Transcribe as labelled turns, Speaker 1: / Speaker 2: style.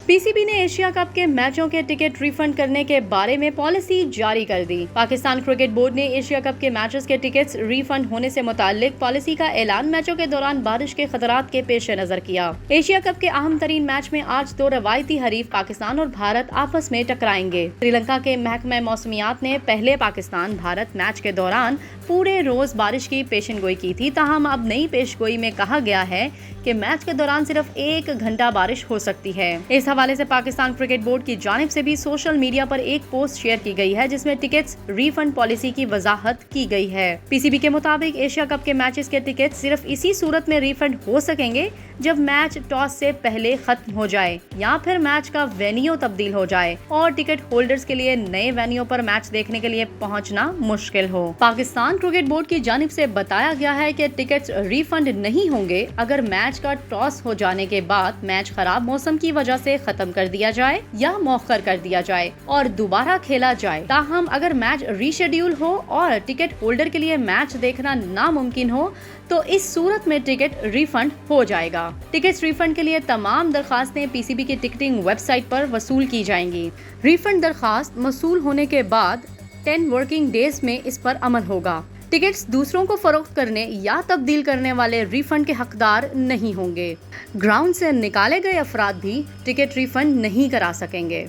Speaker 1: PCB ने Asia cup के मैचों के टिकट रिफंड करने के बारे में पॉलिसी जारी कर दी। पाकिस्तान क्रिकेट बोर्ड ने एशिया कप के मैचेस के टिकट्स रिफंड होने से मुताल्लिक पॉलिसी का ऐलान मैचों के दौरान बारिश के खतरात के पेश नजर किया। एशिया कप के अहम तरीन मैच में आज दो रवायती हरीफ पाकिस्तान और भारत आपस में टकराएंगे। श्रीलंका के महकमा मौसमियात ने पहले पाकिस्तान भारत मैच के दौरान पूरे रोज बारिश की पेशनगोई की थी, ताहम अब नई पेशगोई में कहा गया है कि मैच के दौरान सिर्फ 1 घंटा बारिश हो सकती है। इस हवाले से पाकिस्तान क्रिकेट बोर्ड की जानिब से भी सोशल मीडिया पर एक पोस्ट शेयर की गई है जिसमें टिकट्स रिफंड पॉलिसी की वजाहत की गई है। पीसीबी के मुताबिक एशिया कप के मैचेस के टिकट सिर्फ इसी सूरत में रिफंड हो सकेंगे जब मैच टॉस से पहले खत्म हो जाए या फिर मैच का वेन्यू तब्दील हो जाए और टिकट होल्डर्स के लिए नए वेन्यू पर मैच देखने के लिए पहुंचना मुश्किल हो। पाकिस्तान क्रिकेट बोर्ड की जानिब से बताया गया है कि टिकट्स रिफंड नहीं होंगे अगर मैच का टॉस हो जाने के बाद मैच खराब मौसम की वजह से खत्म कर दिया जाए या मौखर कर दिया जाए और दोबारा खेला जाए। ताहम अगर मैच रीशेड्यूल हो और टिकट होल्डर के लिए मैच देखना नामुमकिन हो तो इस सूरत में टिकट रिफंड हो जाएगा। टिकट्स रिफंड के लिए तमाम दरखास्तें पीसीबी की टिकटिंग वेबसाइट पर वसूल की जाएंगी। रिफंड दरखास्त वसूल होने के बाद 10 वर्किंग डेज में इस पर अमल होगा। टिकट्स दूसरों को फरोख्त करने या तब्दील करने वाले रिफंड के हकदार नहीं होंगे। ग्राउंड से निकाले गए अफराद भी टिकट रिफंड नहीं करा सकेंगे।